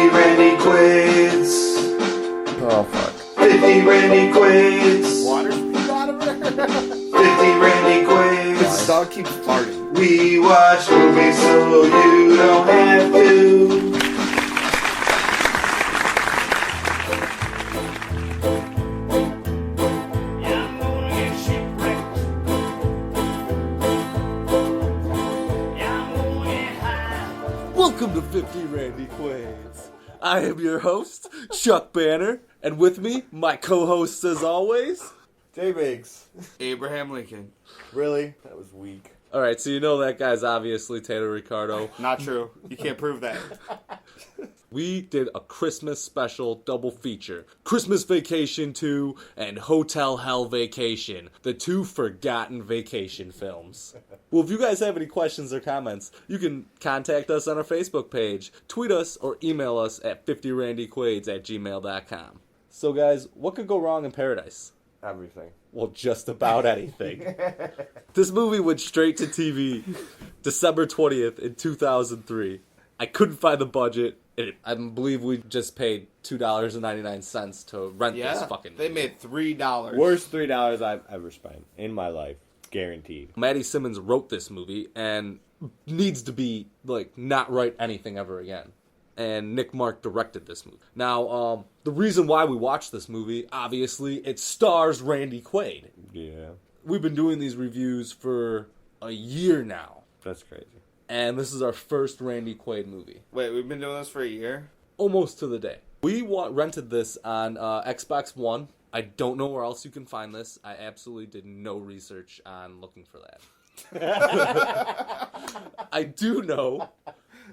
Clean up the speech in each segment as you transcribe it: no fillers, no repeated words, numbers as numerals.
Randy Quaid's. Oh, fuck. 50 Randy Quaid's. Water spewed out of her. 50 Randy Quaid's. This dog keeps farting. We watch movies so you don't have to. Welcome to 50 Randy Quaid's. I am your host, Chuck Banner, and with me, my co-hosts as always. J Biggs. Abraham Lincoln. Really? That was weak. Alright, so you know that guy's obviously Taylor Ricardo. Not true. You can't prove that. We did a Christmas special double feature. Christmas Vacation 2 and Hotel Hell Vacation. The two forgotten vacation films. Well, if you guys have any questions or comments, you can contact us on our Facebook page, tweet us, or email us at 50randyquades@gmail.com. So guys, what could go wrong in paradise? Everything. Well, just about anything. This movie went straight to TV December 20th in 2003. I couldn't find the budget. I believe we just paid $2.99 to rent this fucking movie. They made $3. Worst $3 I've ever spent in my life. Guaranteed. Maddie Simmons wrote this movie and needs to be, not write anything ever again. And Nick Mark directed this movie. Now, the reason why we watched this movie, obviously, it stars Randy Quaid. Yeah. We've been doing these reviews for a year now. That's crazy. And this is our first Randy Quaid movie. Wait, we've been doing this for a year? Almost to the day. We rented this on Xbox One. I don't know where else you can find this. I absolutely did no research on looking for that. I do know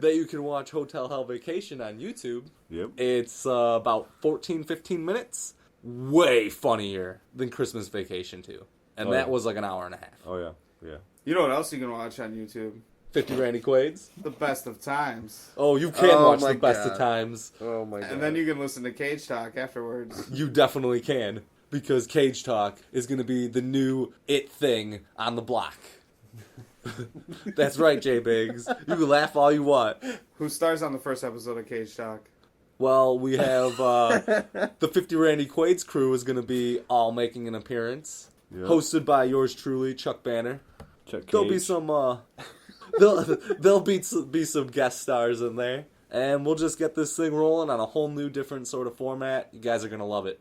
that you can watch Hotel Hell Vacation on YouTube. Yep. It's about 15 minutes. Way funnier than Christmas Vacation 2. And that was like an hour and a half. Oh, yeah. Yeah. You know what else you can watch on YouTube? 50 Randy Quaid's. The Best of Times. Oh, you can watch my the best God. of times. Oh, my God. And then you can listen to Cage Talk afterwards. You definitely can. Because Cage Talk is going to be the new it thing on the block. That's right, J Biggs. You can laugh all you want. Who stars on the first episode of Cage Talk? Well, we have the 50 Randy Quaid's crew is going to be all making an appearance. Yep. Hosted by yours truly, Chuck Banner. Chuck There'll be Cage. some there'll be some guest stars in there, and we'll just get this thing rolling on a whole new different sort of format. You guys are going to love it.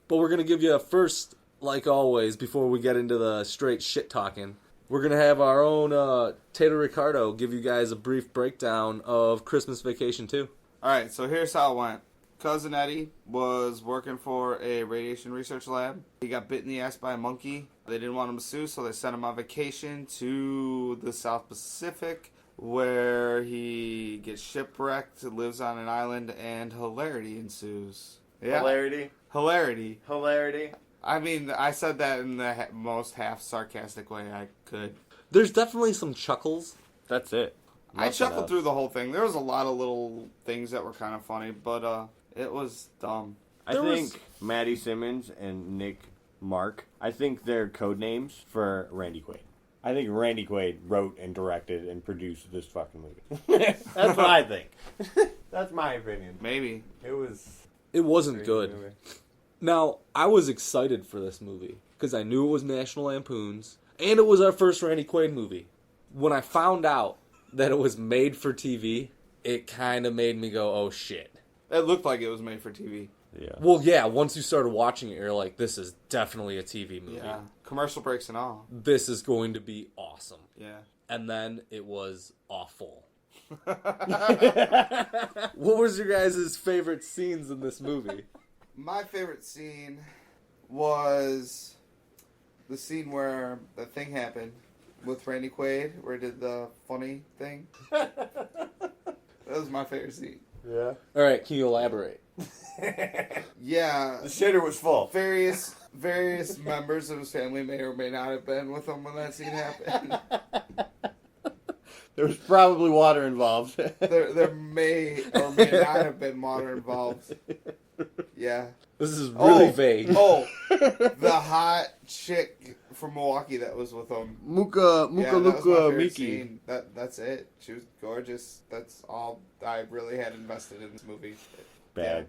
But we're going to give you a first, like always, before we get into the straight shit talking. We're going to have our own Taylor Ricardo give you guys a brief breakdown of Christmas Vacation 2. Alright, so here's how it went. Cousin Eddie was working for a radiation research lab. He got bit in the ass by a monkey. They didn't want him to sue, so they sent him on vacation to the South Pacific, where he gets shipwrecked, lives on an island, and hilarity ensues. Yeah. Hilarity. Hilarity. Hilarity. I mean, I said that in the most half sarcastic way I could. There's definitely some chuckles. That's it. I Nothing chuckled else. through the whole thing. There was a lot of little things that were kind of funny, but it was dumb. I think Maddie Simmons and Nick Mark, I think they're code names for Randy Quaid. I think Randy Quaid wrote and directed and produced this fucking movie. That's what I think. That's my opinion. Maybe. It wasn't good. Now, I was excited for this movie because I knew it was National Lampoon's and it was our first Randy Quaid movie. When I found out that it was made for TV, it kind of made me go, oh shit. It looked like it was made for TV. Yeah. Well, yeah, once you started watching it, you're like, this is definitely a TV movie. Yeah. Commercial breaks and all. This is going to be awesome. Yeah. And then it was awful. What was your guys' favorite scenes in this movie? My favorite scene was the scene where the thing happened with Randy Quaid, where he did the funny thing. That was my favorite scene. Yeah. All right, can you elaborate? Yeah. The shitter was full. Various members of his family may or may not have been with him when that scene happened. There was probably water involved. There may or may not have been water involved. Yeah. This is really vague. Oh, the hot chick from Milwaukee that was with him. Muka Yeah, that was my Luka favorite Miki. scene. That's it. She was gorgeous. That's all I really had invested in this movie. Bad.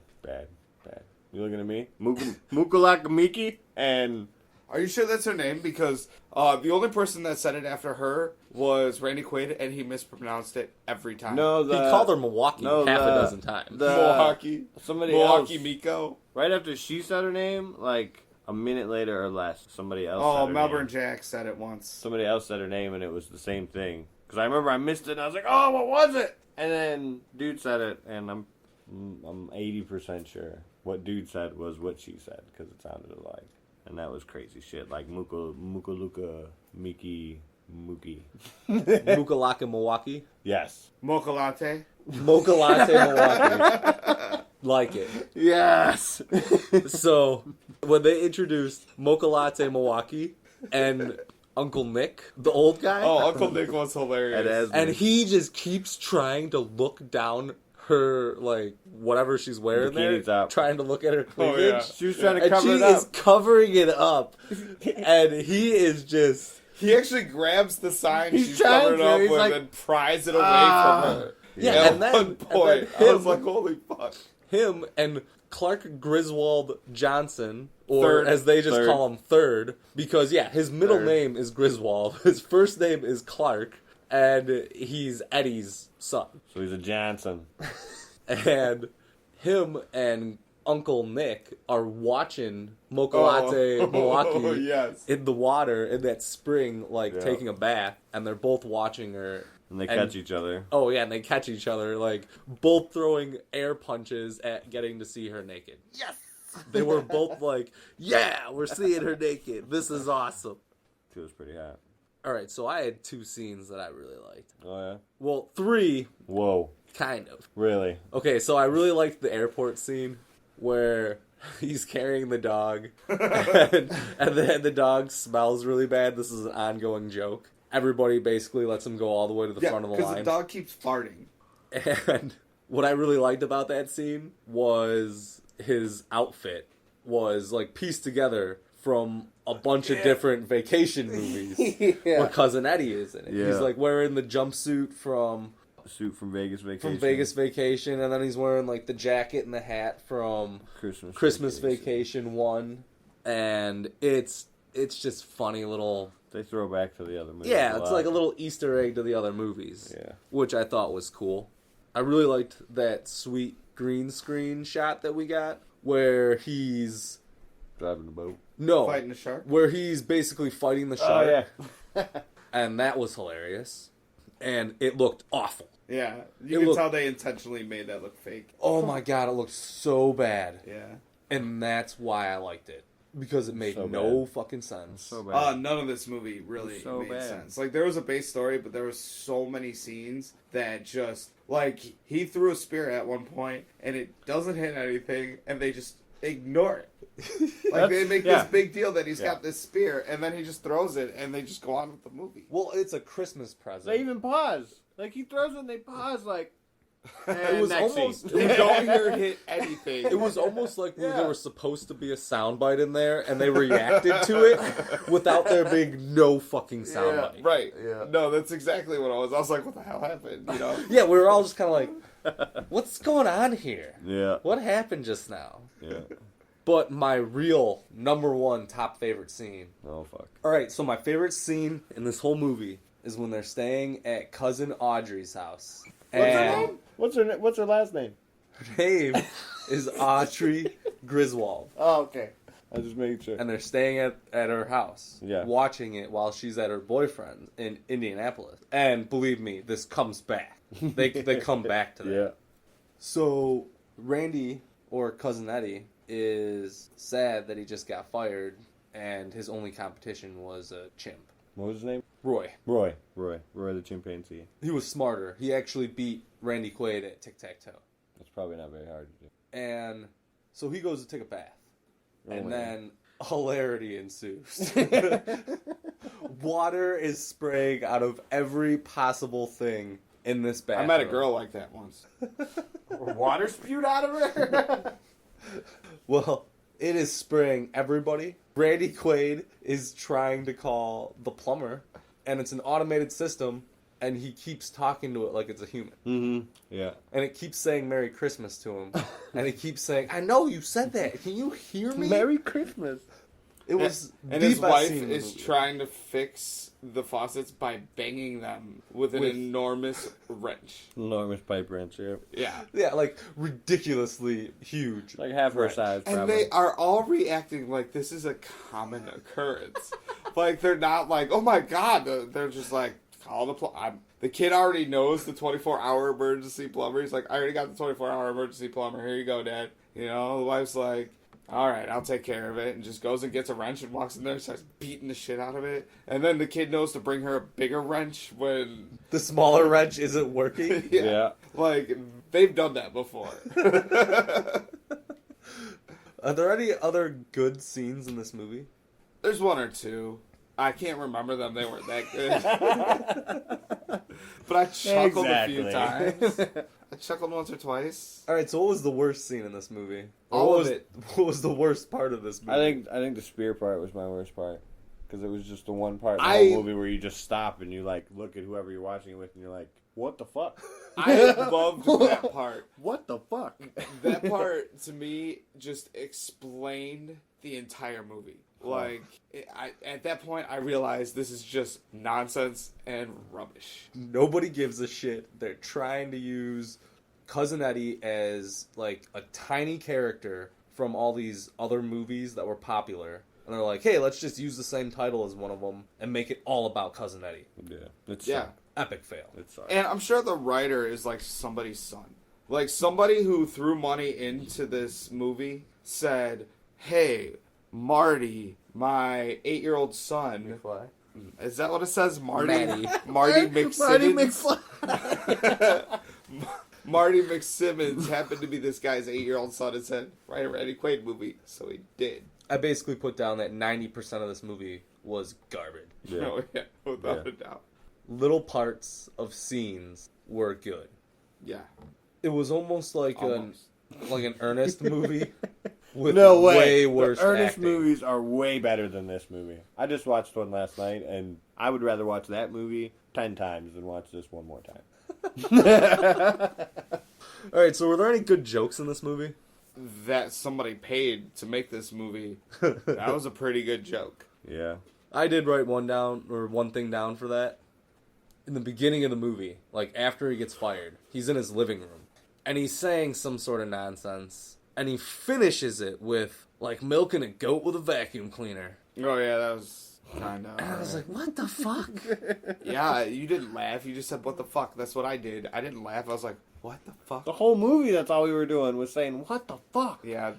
You looking at me? Muka Laka Miki and Are you sure that's her name? Because the only person that said it after her was Randy Quaid, and he mispronounced it every time. no, He called her Milwaukee half a dozen times. Milwaukee. Somebody Milwaukee else. Miko. Right after she said her name, like a minute later or less, somebody else. Oh, said her Melbourne name. Jack said it once. Somebody else said her name, and it was the same thing. Because I remember I missed it, and I was like, "Oh, what was it?" And then dude said it, and I'm 80% sure what dude said was what she said because it sounded alike, and that was crazy shit. Like Muka Luka Miki Mookie. Mukalaka Milwaukee. Yes. Mocha latte. Mocha Latte Milwaukee. Like it. Yes. So, when they introduced Mocha Latte Milwaukee and Uncle Nick, the old guy, Oh, Uncle Nick was hilarious. and he just keeps trying to look down her, like, whatever she's wearing Bikini there, top. trying to look at her cleavage. yeah. She was trying to And cover she it up. is covering it up. And he is just... He actually grabs the sign He's she's trying covered to, up he's with like, and pries it away "Ah." from her. Yeah, At and then- one and then point, I was him- like, holy fuck. Him and Clark Griswold Johnson, or Third. as they just Third. call him, Third, because, yeah, his middle Third. name is Griswold, his first name is Clark, and he's Eddie's son. So he's a Johnson. And him and Uncle Nick are watching Mocha Latte Milwaukee yes. in the water in that spring, like, Yeah. taking a bath, and they're both watching her. And they And- catch each other. Oh, yeah, and they catch each other, like, both throwing air punches at getting to see her naked. Yes. They were both like, yeah, we're seeing her naked. This is awesome. It was pretty hot. All right, so I had two scenes that I really liked. Oh yeah. Well, three, Whoa. kind of. Really? Okay, so I really liked the airport scene where he's carrying the dog, and then the dog smells really bad. This is an ongoing joke. Everybody basically lets him go all the way to the Yeah, front of the because line. the dog keeps farting. And what I really liked about that scene was his outfit was like pieced together from a bunch of different vacation movies where Cousin Eddie is in it. Yeah. He's like wearing the jumpsuit from Suit from Vegas Vacation. Vegas Vacation, and then he's wearing like the jacket and the hat from Christmas Vacation 1, and it's just funny little. They throw back to the other movies. Yeah, a it's lot. like a little Easter egg to the other movies. Yeah. Which I thought was cool. I really liked that sweet green screen shot that we got where he's driving the boat. Fighting the shark. where he's basically fighting the shark. Oh yeah. And that was hilarious. And it looked awful. Yeah, It you can looked- tell they intentionally made that look fake. Oh my god, it looked so bad. Yeah. And that's why I liked it. Because it made So no fucking sense. So bad. None of this movie really So made bad. sense. Like, there was a base story, but there was so many scenes that just... Like, he threw a spear at one point, and it doesn't hit anything, and they just ignore it. Like, they make yeah. this big deal that he's Yeah. got this spear, and then he just throws it, and they just go on with the movie. Well, it's a Christmas present. They even pause. Like he throws it and they pause like It was next almost. scene. You don't hear it hit anything. It was almost like Yeah. there was supposed to be a soundbite in there, and they reacted to it without there being no fucking Yeah, soundbite. right. Yeah. No, that's exactly what I was. I was like, what the hell happened? You know? Yeah, we were all just kind of like, "What's going on here? Yeah. What happened just now?" Yeah. But my real number one top favorite scene. Oh fuck. All right, so my favorite scene in this whole movie is when they're staying at cousin Audrey's house. And What's her last name? her name is Audrey Griswold. Oh okay. I was just making sure. And they're staying at her house, Yeah. watching it while she's at her boyfriend's in Indianapolis. And believe me, this comes back. They come back to that. Yeah. So Randy, or Cousin Eddie, is sad that he just got fired, and his only competition was a chimp. What was his name? Roy. Roy the chimpanzee. He was smarter. He actually beat Randy Quaid at tic-tac-toe. That's probably not very hard to do. And so he goes to take a bath. And Oh, then hilarity ensues. Water is spraying out of every possible thing in this I bathroom. met a girl like that once. Water spewed out of her. Well, It is spraying everybody. Randy Quaid is trying to call the plumber, and it's an automated system, and he keeps talking to it like it's a human. Mm-hmm. Yeah. And it keeps saying Merry Christmas to him. And it keeps saying, I know you said that. Can you hear me? Merry Christmas. It was And the his best wife scene in the is movie. trying to fix the faucets by banging them with an With- enormous wrench. Enormous pipe wrench, yeah. Yeah. Yeah, like ridiculously huge. Like half her Right. size, And probably. they are all reacting like this is a common occurrence. Like, they're not like, oh my god. They're just like, call the plumber. The kid already knows the 24-hour emergency plumber. He's like, I already got the 24-hour emergency plumber. Here you go, Dad. You know, the wife's like, all right, I'll take care of it. And just goes and gets a wrench and walks in there and starts beating the shit out of it. And then the kid knows to bring her a bigger wrench when... The smaller wrench isn't working. Yeah. Like, they've done that before. Are there any other good scenes in this movie? There's one or two. I can't remember them. They weren't that good. But I chuckled a few times. I chuckled once or twice. All right, so what was the worst scene in this movie? Or All what of was, it. What was the worst part of this movie? I think the spear part was my worst part. Because it was just the one part in the I- whole movie where you just stop and you, like, look at whoever you're watching it with and you're like, what the fuck? I loved that part. What the fuck? That part, to me, just explained the entire movie. Like, at that point, I realized this is just nonsense and rubbish. Nobody gives a shit. They're trying to use Cousin Eddie as like a tiny character from all these other movies that were popular. And they're like, hey, let's just use the same title as one of them and make it all about Cousin Eddie. Yeah. It's Yeah. Epic fail. It sucks. And I'm sure the writer is like somebody's son. Like, somebody who threw money into this movie said, hey, Marty, my 8-year-old son. Is that what it says? Marty? Matty. Marty McSimmons. Marty McSimmons happened to be this guy's 8-year-old son and said, write a Randy Quaid movie. So he did. I basically put down that 90% of this movie was garbage. Yeah. Oh, yeah, without Yeah. a doubt. Little parts of scenes were good. Yeah. It was almost like Almost. an Ernest movie with No way. way worse The Ernest acting. movies are way better than this movie. I just watched one last night, and I would rather watch that movie 10 times than watch this one more time. All right, so were there any good jokes in this movie? That somebody paid to make this movie, that was a pretty good joke. Yeah. I did write one thing down for that. In the beginning of the movie, like after he gets fired, he's in his living room and he's saying some sort of nonsense and he finishes it with like milking a goat with a vacuum cleaner. Oh, yeah, that was kind of... And I was like, what the fuck? Yeah, you didn't laugh. You just said, what the fuck? That's what I did. I didn't laugh. I was like, what the fuck? The whole movie, that's all we were doing, was saying, what the fuck? Yeah.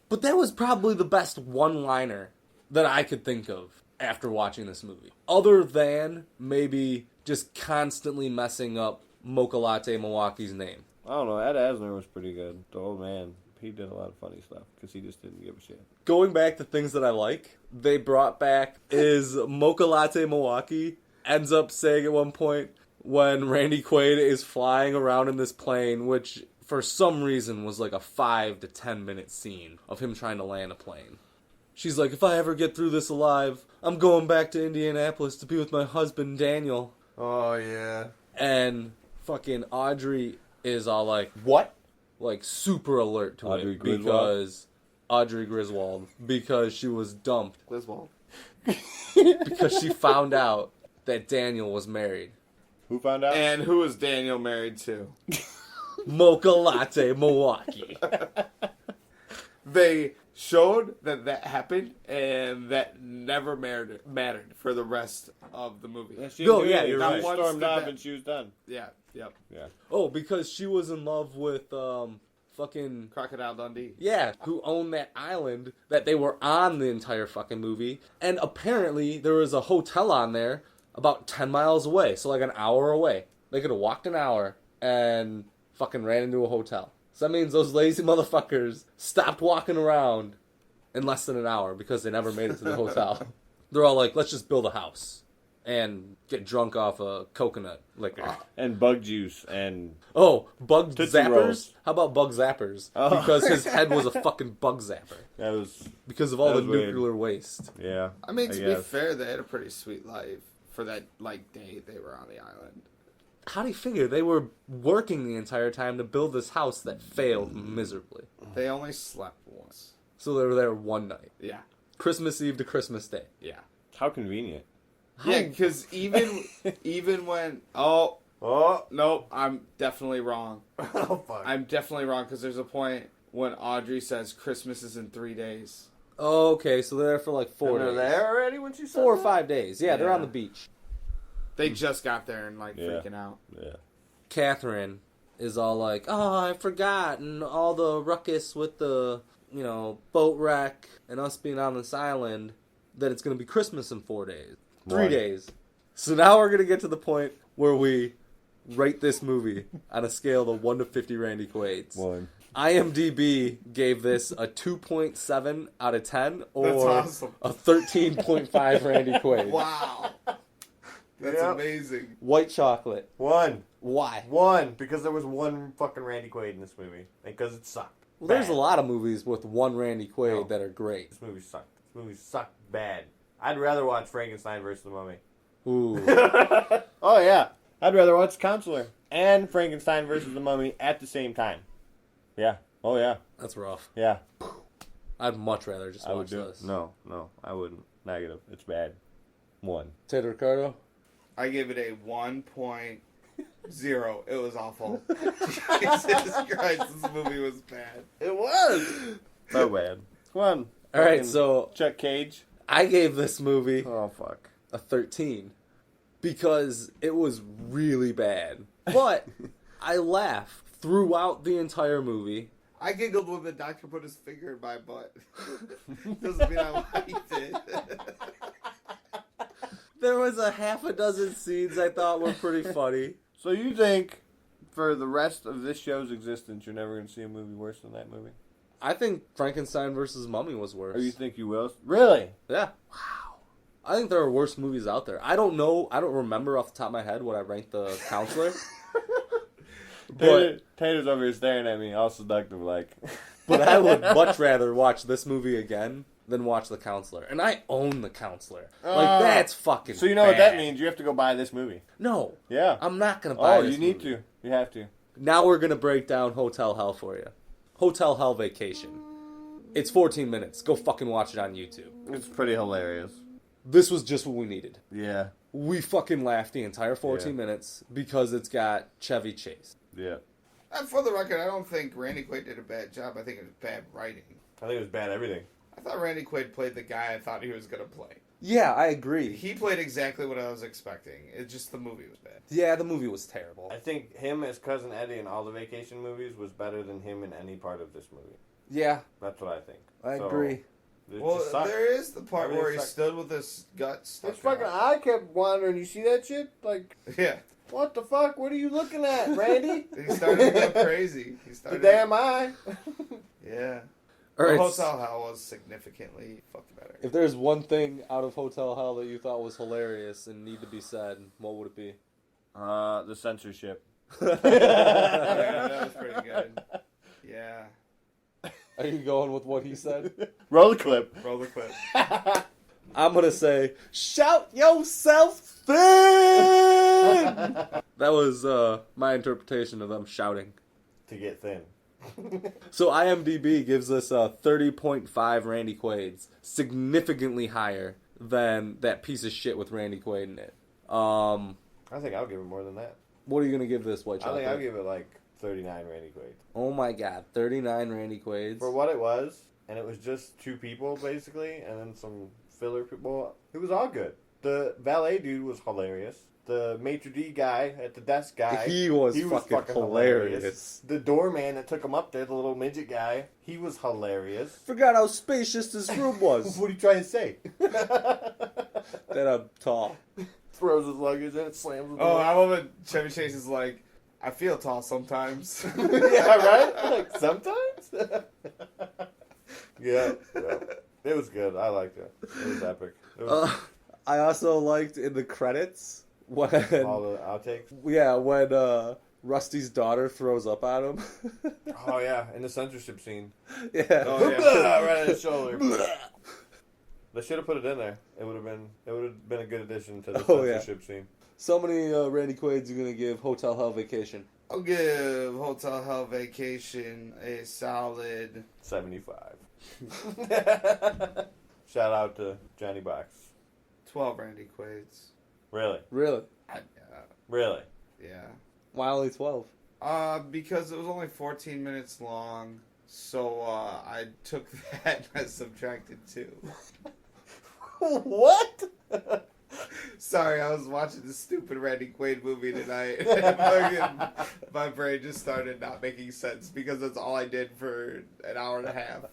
But that was probably the best one-liner that I could think of after watching this movie. Other than maybe just constantly messing up Mocha Latte Milwaukee's name. I don't know, Ed Asner was pretty good. The old man, he did a lot of funny stuff, because he just didn't give a shit. Going back to things that I like, they brought back is Mocha Latte Milwaukee ends up saying at one point when Randy Quaid is flying around in this plane, which for some reason was like a 5 to 10 minute scene of him trying to land a plane. She's like, if I ever get through this alive, I'm going back to Indianapolis to be with my husband, Daniel. Oh, yeah. And fucking Audrey is all like, what? Like super alert to Audrey it Griswold? because Audrey Griswold, because she was dumped Griswold. because she found out that Daniel was married. Who found out? And who is Daniel married to? Mocha Latte Milwaukee. They showed that happened, and that never mattered for the rest of the movie. Yeah, she No, didn't do yeah, anything. you're She right. Once stormed did off that- and she was done. Yeah, yep. Yeah. Oh, because she was in love with fucking Crocodile Dundee. yeah, who owned that island that they were on the entire fucking movie. And apparently there was a hotel on there about 10 miles away, so like an hour away. They could have walked an hour and fucking ran into a hotel. So that means those lazy motherfuckers stopped walking around in less than an hour because they never made it to the hotel. They're all like, let's just build a house and get drunk off of coconut liquor. And bug juice and Oh, bug Tootsie zappers? Rolls. How about bug zappers? Oh. Because his head was a fucking bug zapper. that was Because of all That the was weird. nuclear waste. yeah. I mean, to be guess. fair, they had a pretty sweet life for that day they were on the island. How do you figure? They were working the entire time to build this house that failed miserably. They only slept once. So they were there one night. Yeah, Christmas Eve to Christmas Day. yeah, How convenient. yeah. Because even when Oh nope, I'm definitely wrong. oh fuck. I'm definitely wrong because there's a point when Audrey says Christmas is in 3 days. Okay, so they're there for like 4 They're days. there already when she said 4 or that? 5 days. Yeah, they're Yeah. on the beach. They just got there and like Yeah. freaking out. Yeah. Catherine is all like, "Oh, I forgot," and all the ruckus with the, boat wreck and us being on this island, that it's going to be Christmas in 4 days. 3 One. days. So now we're going to get to the point where we rate this movie on a scale of 1 to 50 Randy Quaids. 1. IMDb gave this a 2.7 out of 10 or That's awesome. a 13.5 Randy Quaid. Wow, that's Yep. amazing. White chocolate. 1. Why? 1 because there was one fucking Randy Quaid in this movie because it sucked. Well, there's a Bad. lot of movies with one Randy Quaid No. that are great. This movie sucked. This movie sucked bad. I'd rather watch Frankenstein versus the Mummy. Ooh. Oh yeah, I'd rather watch Counselor and Frankenstein versus the Mummy at the same time. Yeah. Oh yeah. That's rough. Yeah. I'd much rather just I would watch do. this. No, I wouldn't. Negative. It's bad. 1. Tater Ricardo? I gave it a 1.0. It was awful. Jesus Christ, this movie was bad. It was. So bad. 1. All right, Fucking so Chuck Cage. I gave this movie Oh fuck. a 13 because it was really bad. But I laughed throughout the entire movie. I giggled when the doctor put his finger in my butt. Doesn't mean I liked it. There was a half a dozen scenes I thought were pretty funny. So you think for the rest of this show's existence, you're never going to see a movie worse than that movie? I think Frankenstein versus Mummy was worse. Or you think you will? Really? Yeah. Wow. I think there are worse movies out there. I don't know. I don't remember off the top of my head what I ranked The Counselor. But Tater's over here staring at me, all seductive like. but I would much rather watch this movie again than watch The Counselor. And I own The Counselor. Like, that's fucking So you know what that bad. means? You have to go buy this movie. No. Yeah. I'm not going to buy Oh, this you need movie. to. You have to. Now we're going to break down Hotel Hell for you. Hotel Hell Vacation. It's 14 minutes. Go fucking watch it on YouTube. It's pretty hilarious. This was just what we needed. Yeah. We fucking laughed the entire 14 Yeah. minutes because it's got Chevy Chase. Yeah. And for the record, I don't think Randy Quaid did a bad job. I think it was bad writing. I think it was bad everything. I thought Randy Quaid played the guy I thought he was going to play. Yeah, I agree. He played exactly what I was expecting. It's just the movie was bad. Yeah, the movie was terrible. I think him as Cousin Eddie in all the vacation movies was better than him in any part of this movie. Yeah, That's what I think. I So, agree. it Well, just sucked. there is the part Everything where he sucked. stood with his gut stuck It's fucking. out. I kept wondering. You see that shit? Like, Yeah. what the fuck? What are you looking at, Randy? He started to go crazy. He The started. damn eye. Yeah. All The right, Hotel Hell was significantly fucked better. if there's one thing out of Hotel Hell that you thought was hilarious and need to be said, what would it be? The censorship. Yeah, that was pretty good. Yeah. Are you going with what he said? Roll the clip. Roll the clip. I'm gonna say, shout yourself thin! That was my interpretation of them shouting. To get thin. So IMDb gives us a 30.5 Randy Quaids, significantly higher than that piece of shit with Randy Quaid in it. I think I'll give it more than that. What are you gonna give this White I Chocolate? think I'll give it like 39 Randy Quaid. Oh my god, 39 Randy Quaids. For what it was, and it was just 2 people basically, and then some filler people. It was all good. The valet dude was hilarious. The maitre d' guy at the desk guy, He was fucking hilarious. The doorman that took him up there, the little midget guy, he was hilarious. Forgot how spacious this room was. What are you trying to say? That I'm tall. Throws his luggage in, slams the Oh, door. I love it. Chevy Chase is like, I feel tall sometimes. Yeah, right? Like, sometimes? yeah. It was good. I liked it. It was epic. It was, I also liked in the credits when All the outtakes. when Rusty's daughter throws up at him. Oh yeah, in the censorship scene. Yeah. Oh, yeah. Right on his shoulder. They should have put it in there. It would have been a good addition to the censorship scene. So many Randy Quaid's you're gonna give Hotel Hell Vacation. I'll give Hotel Hell Vacation a solid 75. Shout out to Johnny Box. 12 Randy Quaid's. Really? Really? Really? Yeah. Why only 12? Because it was only 14 minutes long, so I took that and I subtracted 2. What? Sorry, I was watching this stupid Randy Quaid movie tonight. And my brain just started not making sense because that's all I did for an hour and a half.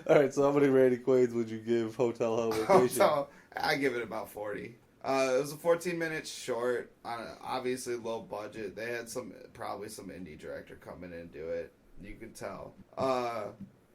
All right, so how many Randy Quaid's would you give Hotel Hell Vacation? So I give it about 40. It was a 14 minute short, obviously low budget. They had probably some indie director come in and do it. You could tell.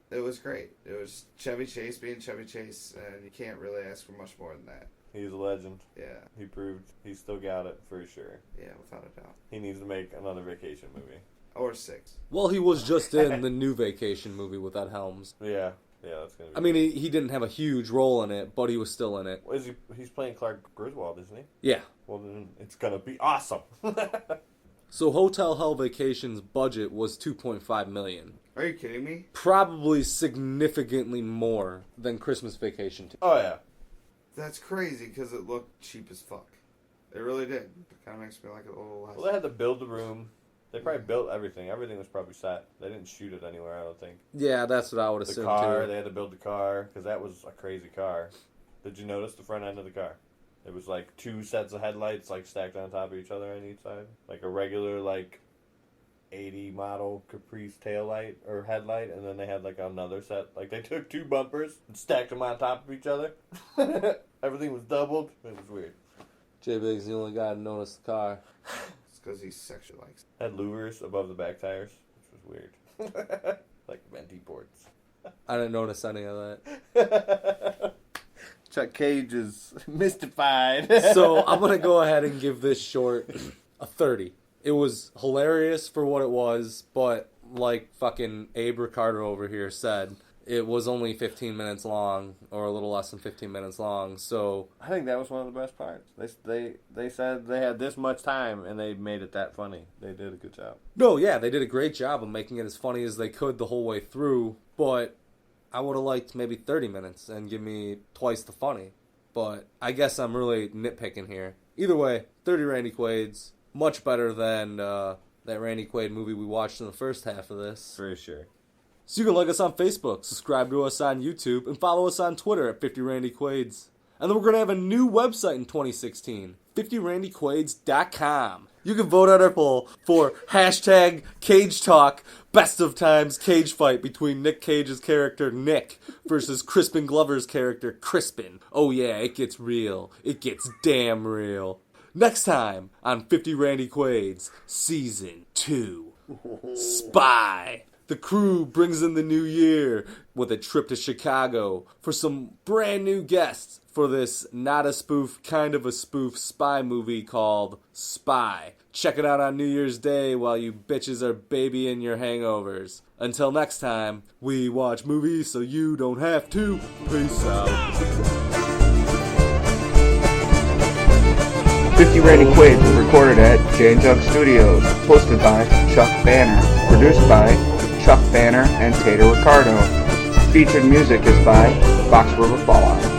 It was great. It was Chevy Chase being Chevy Chase, and you can't really ask for much more than that. He's a legend. Yeah. He proved he's still got it for sure. Yeah, without a doubt. He needs to make another vacation movie. Or 6. Well, he was just in the new Vacation movie with Ed Helms. Yeah, that's gonna be. I mean, he didn't have a huge role in it, but he was still in it. Well, he's playing Clark Griswold, isn't he? Yeah. Well, then it's gonna be awesome. So Hotel Hell Vacation's budget was $2.5 million. Are you kidding me? Probably significantly more than Christmas Vacation 2. Oh yeah. That's crazy because it looked cheap as fuck. It really did. It kind of makes me like it a little less. Well, they had to build the room. They probably built everything. Everything was probably set. They didn't shoot it anywhere, I don't think. Yeah, that's what I would The assume car, too. they had to build the car because that was a crazy car. Did you notice the front end of the car? It was like 2 sets of headlights like stacked on top of each other on each side. Like a regular like 80 model Caprice taillight or headlight, and then they had like another set. Like they took 2 bumpers and stacked them on top of each other. Everything was doubled. It was weird. J Biggs, the only guy to notice the car. It's because he sexually likes it. Had louvers above the back tires, which was weird. Like venti ports. I didn't notice any of that. Chuck Cage is mystified. So I'm going to go ahead and give this short a 30. It was hilarious for what it was, but like fucking Abe Ricardo over here said, it was only 15 minutes long, or a little less than 15 minutes long, so... I think that was one of the best parts. They said they had this much time, and they made it that funny. They did a good job. No, yeah, they did a great job of making it as funny as they could the whole way through, but I would have liked maybe 30 minutes and give me twice the funny. But I guess I'm really nitpicking here. Either way, 30 Randy Quaid's, much better than that Randy Quaid movie we watched in the first half of this. For sure. So you can like us on Facebook, subscribe to us on YouTube, and follow us on Twitter at 50RandyQuaids. And then we're going to have a new website in 2016, 50randyquaids.com. You can vote on our poll for hashtag Cage Talk, best of times cage fight between Nick Cage's character Nick versus Crispin Glover's character Crispin. Oh yeah, it gets real. It gets damn real. Next time on 50 Randy Quaids, Season 2, Spy. The crew brings in the new year with a trip to Chicago for some brand new guests for this not a spoof, kind of a spoof spy movie called Spy. Check it out on New Year's Day while you bitches are babying your hangovers. Until next time, we watch movies so you don't have to. Peace out. 50 Randy Quaid was recorded at J & Jug Studios, hosted by Chuck Banner, produced by Chuck Banner and Tater Ricardo. Featured music is by Fox River Fallout.